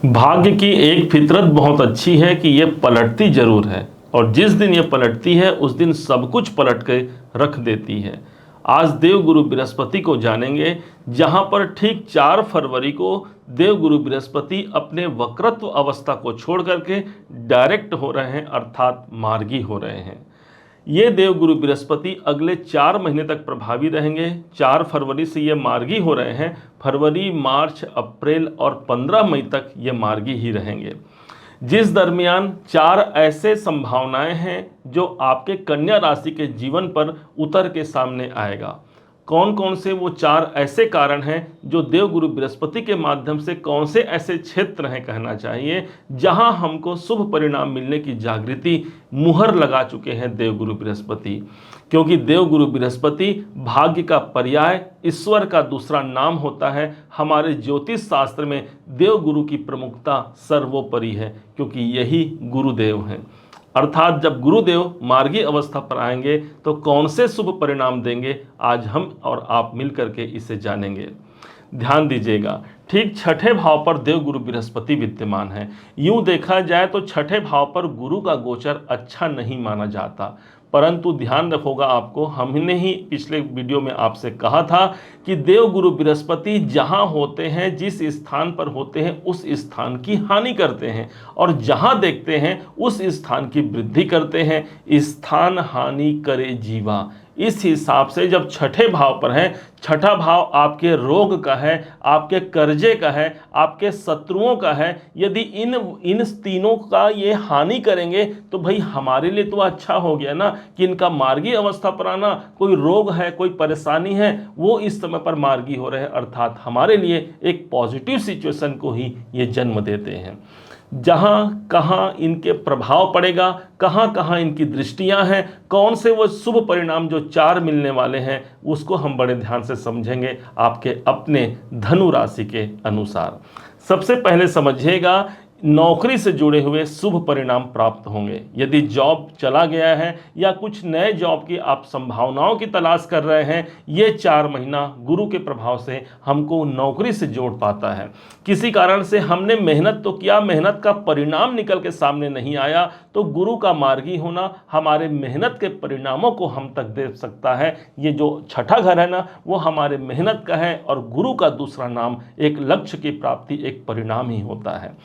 भाग्य की एक फितरत बहुत अच्छी है कि ये पलटती जरूर है, और जिस दिन ये पलटती है उस दिन सब कुछ पलट के रख देती है। आज देवगुरु बृहस्पति को जानेंगे, जहां पर ठीक 4 फरवरी को देवगुरु बृहस्पति अपने वक्रत्व अवस्था को छोड़ करके डायरेक्ट हो रहे हैं, अर्थात मार्गी हो रहे हैं। ये देवगुरु बृहस्पति अगले 4 महीने तक प्रभावी रहेंगे। 4 फरवरी से ये मार्गी हो रहे हैं। फरवरी, मार्च, अप्रैल और 15 मई तक ये मार्गी ही रहेंगे, जिस दरमियान 4 ऐसे संभावनाएं हैं जो आपके कन्या राशि के जीवन पर उतर के सामने आएगा। कौन कौन से वो 4 ऐसे कारण हैं जो देवगुरु बृहस्पति के माध्यम से, कौन से ऐसे क्षेत्र हैं कहना चाहिए, जहां हमको शुभ परिणाम मिलने की जागृति मुहर लगा चुके हैं देवगुरु बृहस्पति। क्योंकि देवगुरु बृहस्पति भाग्य का पर्याय, ईश्वर का दूसरा नाम होता है। हमारे ज्योतिष शास्त्र में देवगुरु की प्रमुखता सर्वोपरि है, क्योंकि यही गुरुदेव हैं। अर्थात जब गुरुदेव मार्गी अवस्था पर आएंगे तो कौन से शुभ परिणाम देंगे, आज हम और आप मिलकर के इसे जानेंगे। ध्यान दीजिएगा, ठीक 6ठे भाव पर देवगुरु बृहस्पति विद्यमान है। यूं देखा जाए तो 6ठे भाव पर गुरु का गोचर अच्छा नहीं माना जाता, परंतु ध्यान रखोगा आपको, हमने ही पिछले वीडियो में आपसे कहा था कि देवगुरु बृहस्पति जहां होते हैं, जिस स्थान पर होते हैं, उस स्थान की हानि करते हैं, और जहां देखते हैं उस स्थान की वृद्धि करते हैं। स्थान हानि करे जीवा, इस हिसाब से जब 6ठे भाव पर है, 6ठा भाव आपके रोग का है, आपके कर्जे का है, आपके शत्रुओं का है। यदि इन तीनों का ये हानि करेंगे तो भाई हमारे लिए तो अच्छा हो गया ना कि इनका मार्गी अवस्था पर आना, कोई रोग है, कोई परेशानी है, वो इस समय पर मार्गी हो रहे हैं, अर्थात हमारे लिए एक पॉजिटिव सिचुएशन को ही ये जन्म देते हैं। जहाँ कहाँ इनके प्रभाव पड़ेगा, कहाँ कहाँ इनकी दृष्टियाँ हैं, कौन से वो शुभ परिणाम जो 4 मिलने वाले हैं, उसको हम बड़े ध्यान से समझेंगे आपके अपने धनु राशि के अनुसार। सबसे पहले समझिएगा, नौकरी से जुड़े हुए शुभ परिणाम प्राप्त होंगे। यदि जॉब चला गया है या कुछ नए जॉब की आप संभावनाओं की तलाश कर रहे हैं, ये 4 महीना गुरु के प्रभाव से हमको नौकरी से जोड़ पाता है। किसी कारण से हमने मेहनत तो किया, मेहनत का परिणाम निकल के सामने नहीं आया, तो गुरु का मार्गी होना हमारे मेहनत के परिणामों को हम तक दे सकता है। ये जो 6ठा घर है ना, वो हमारे मेहनत का है, और गुरु का दूसरा नाम एक लक्ष्य की प्राप्ति, एक परिणाम ही होता है।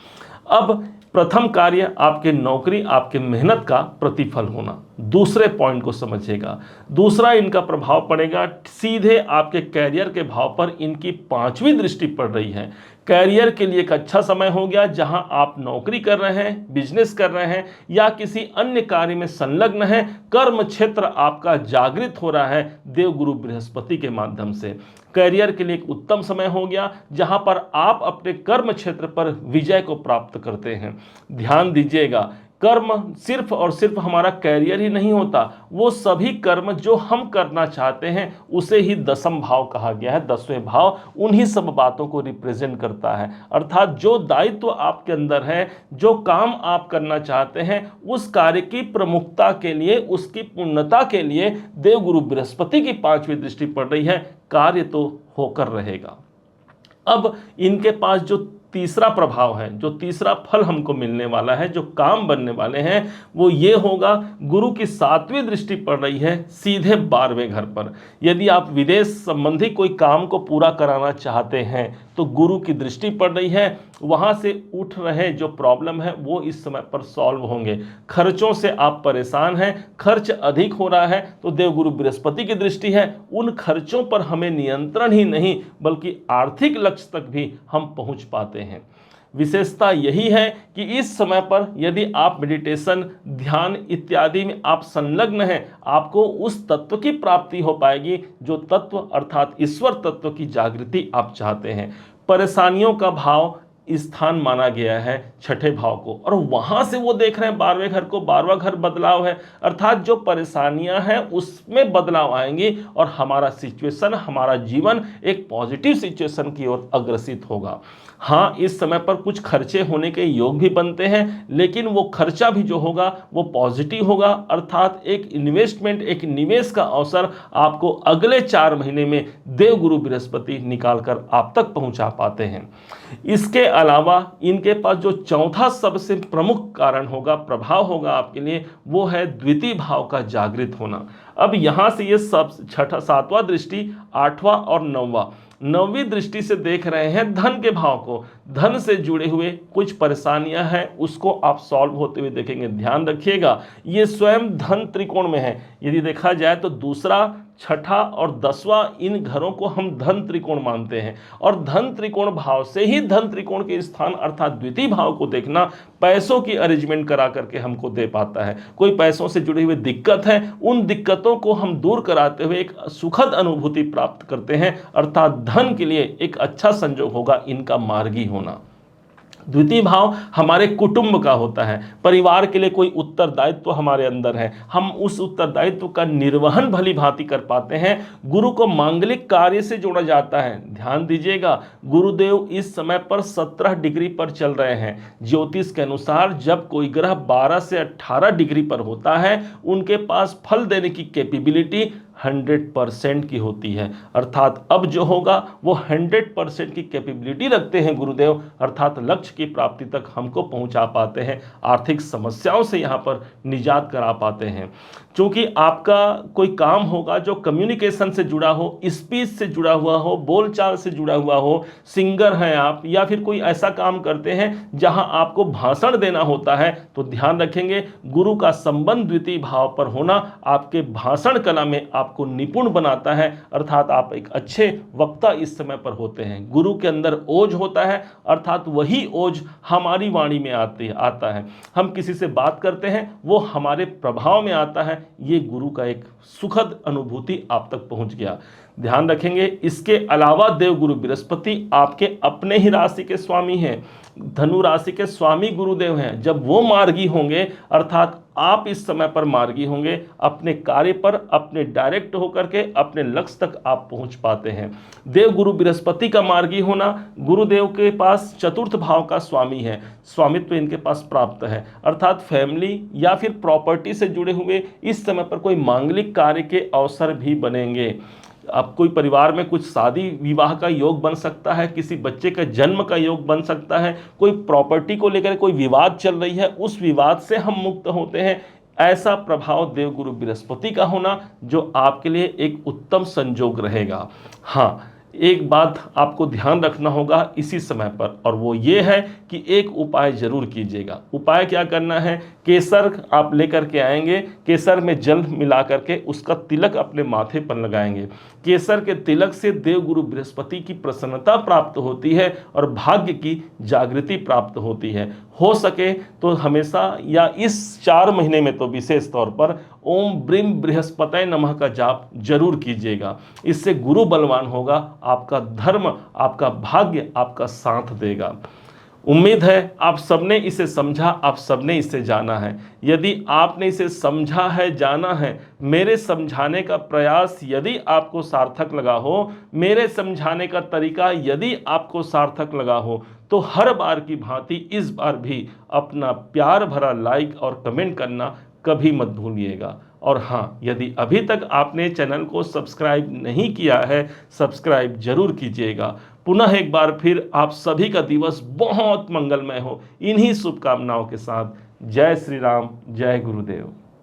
अब प्रथम कार्य आपके नौकरी, आपके मेहनत का प्रतिफल होना। दूसरे पॉइंट को समझिएगा, दूसरा इनका प्रभाव पड़ेगा सीधे आपके कैरियर के भाव पर। इनकी 5वीं दृष्टि पड़ रही है। कैरियर के लिए एक अच्छा समय हो गया, जहां आप नौकरी कर रहे हैं, बिजनेस कर रहे हैं या किसी अन्य कार्य में संलग्न हैं, कर्म क्षेत्र आपका जागृत हो रहा है देवगुरु बृहस्पति के माध्यम से। कैरियर के लिए एक उत्तम समय हो गया, जहां पर आप अपने कर्म क्षेत्र पर विजय को प्राप्त करते हैं। ध्यान दीजिएगा, कर्म सिर्फ और सिर्फ हमारा कैरियर ही नहीं होता, वो सभी कर्म जो हम करना चाहते हैं उसे ही 10म भाव कहा गया है। 10वें भाव उन्हीं सब बातों को रिप्रेजेंट करता है। अर्थात जो दायित्व आपके अंदर है, जो काम आप करना चाहते हैं, उस कार्य की प्रमुखता के लिए, उसकी पूर्णता के लिए देवगुरु बृहस्पति की 5वीं दृष्टि पड़ रही है। कार्य तो होकर रहेगा। अब इनके पास जो तीसरा प्रभाव है, जो तीसरा फल हमको मिलने वाला है, जो काम बनने वाले हैं, वो ये होगा, गुरु की 7वीं दृष्टि पड़ रही है सीधे 12वें घर पर। यदि आप विदेश संबंधी कोई काम को पूरा कराना चाहते हैं तो गुरु की दृष्टि पड़ रही है। वहां से उठ रहे जो प्रॉब्लम है वो इस समय पर सॉल्व होंगे। खर्चों से आप परेशान हैं, खर्च अधिक हो रहा है, तो देवगुरु बृहस्पति की दृष्टि है। उन खर्चों पर हमें नियंत्रण ही नहीं बल्कि आर्थिक लक्ष्य तक भी हम पहुंच पाते हैं। विशेषता यही है कि इस समय पर यदि आप मेडिटेशन, ध्यान इत्यादि में आप संलग्न हैं, आपको उस तत्व की प्राप्ति हो पाएगी जो तत्व अर्थात ईश्वर तत्व की जागृति आप चाहते हैं। परेशानियों का भाव स्थान माना गया है 6ठे भाव को, और वहां से वो देख रहे हैं 12वें घर को। 12वां घर बदलाव है, अर्थात जो परेशानियां हैं उसमें बदलाव आएंगी और हमारा सिचुएशन, हमारा जीवन एक पॉजिटिव सिचुएशन की ओर अग्रसित होगा। हाँ, इस समय पर कुछ खर्चे होने के योग भी बनते हैं, लेकिन वो खर्चा भी जो होगा वो पॉजिटिव होगा, अर्थात एक इन्वेस्टमेंट, एक निवेश का अवसर आपको अगले 4 महीने में देवगुरु बृहस्पति निकाल कर आप तक पहुंचा पाते हैं। इसके अलावा इनके पास जो चौथा सबसे प्रमुख कारण होगा, प्रभाव होगा आपके लिए, वो है द्वितीय भाव का जागृत होना। अब यहां से ये सब छठा, सातवां दृष्टि, आठवां और नौवां, नौवीं दृष्टि से देख रहे हैं धन के भाव को। धन से जुड़े हुए कुछ परेशानियां हैं, उसको आप सॉल्व होते हुए देखेंगे। ध्यान रखिएगा, ये स्वयं धन त्रिकोण में है। यदि देखा जाए तो दूसरा, छठा और 10वां, इन घरों को हम धन त्रिकोण मानते हैं, और धन त्रिकोण भाव से ही धन त्रिकोण के स्थान अर्थात द्वितीय भाव को देखना पैसों की अरेंजमेंट करा करके हमको दे पाता है। कोई पैसों से जुड़ी हुई दिक्कत है, उन दिक्कतों को हम दूर कराते हुए एक सुखद अनुभूति प्राप्त करते हैं, अर्थात धन के लिए एक अच्छा संयोग होगा इनका मार्गी होना। द्वितीय भाव हमारे कुटुंब का होता है, परिवार के लिए कोई उत्तरदायित्व हमारे अंदर है, हम उस उत्तरदायित्व का निर्वहन भली भांति कर पाते हैं। गुरु को मांगलिक कार्य से जोड़ा जाता है। ध्यान दीजिएगा, गुरुदेव इस समय पर 17 डिग्री पर चल रहे हैं। ज्योतिष के अनुसार जब कोई ग्रह 12 से 18 डिग्री पर होता है, उनके पास फल देने की कैपेबिलिटी 100% की होती है, अर्थात अब जो होगा वो 100% की कैपेबिलिटी रखते हैं गुरुदेव, अर्थात लक्ष्य की प्राप्ति तक हमको पहुंचा पाते हैं, आर्थिक समस्याओं से यहाँ पर निजात करा पाते हैं। क्योंकि आपका कोई काम होगा जो कम्युनिकेशन से जुड़ा हो, स्पीच से जुड़ा हुआ हो, बोलचाल से जुड़ा हुआ हो, सिंगर हैं आप या फिर कोई ऐसा काम करते हैं जहां आपको भाषण देना होता है, तो ध्यान रखेंगे गुरु का संबंध द्वितीय भाव पर होना आपके भाषण कला में आपको निपुण बनाता है, अर्थात आप एक अच्छे वक्ता इस समय पर होते हैं। गुरु के अंदर ओज होता है, अर्थात वही ओज हमारी वाणी में आता है। हम किसी से बात करते हैं, वो हमारे प्रभाव में आता है। ये गुरु का एक सुखद अनुभूति आप तक पहुंच गया। ध्यान रखेंगे, इसके अलावा देवगुरु बृहस्पति आपके अपने ही राशि के स्वामी हैं, धनु राशि के स्वामी गुरुदेव हैं। जब वो मार्गी होंगे, अर्थात आप इस समय पर मार्गी होंगे, अपने कार्य पर अपने डायरेक्ट होकर के अपने लक्ष्य तक आप पहुंच पाते हैं। देवगुरु बृहस्पति का मार्गी होना, गुरुदेव के पास चतुर्थ भाव का स्वामी है, स्वामित्व इनके पास प्राप्त है, अर्थात फैमिली या फिर प्रॉपर्टी से जुड़े हुए इस समय पर कोई मांगलिक कार्य के अवसर भी बनेंगे। अब कोई परिवार में कुछ शादी विवाह का योग बन सकता है, किसी बच्चे का जन्म का योग बन सकता है, कोई प्रॉपर्टी को लेकर कोई विवाद चल रही है, उस विवाद से हम मुक्त होते हैं। ऐसा प्रभाव देवगुरु बृहस्पति का होना जो आपके लिए एक उत्तम संयोग रहेगा। हाँ, एक बात आपको ध्यान रखना होगा इसी समय पर, और वो ये है कि एक उपाय जरूर कीजिएगा। उपाय क्या करना है, केसर आप लेकर के आएंगे, केसर में जल मिला करके उसका तिलक अपने माथे पर लगाएंगे। केसर के तिलक से देवगुरु बृहस्पति की प्रसन्नता प्राप्त होती है और भाग्य की जागृति प्राप्त होती है। हो सके तो हमेशा या इस 4 महीने में तो विशेष तौर पर ओम ब्रीम बृहस्पतये नमः का जाप जरूर कीजिएगा। इससे गुरु बलवान होगा, आपका धर्म, आपका भाग्य आपका साथ देगा। उम्मीद है आप सबने इसे समझा, आप सबने इसे जाना है। यदि आपने इसे समझा है, जाना है, मेरे समझाने का प्रयास यदि आपको सार्थक लगा हो, मेरे समझाने का तरीका यदि आपको सार्थक लगा हो, तो हर बार की भांति इस बार भी अपना प्यार भरा लाइक और कमेंट करना कभी मत भूलिएगा। और हाँ, यदि अभी तक आपने चैनल को सब्सक्राइब नहीं किया है, सब्सक्राइब जरूर कीजिएगा। पुनः एक बार फिर आप सभी का दिवस बहुत मंगलमय हो, इन्हीं शुभकामनाओं के साथ। जय श्री राम, जय गुरुदेव।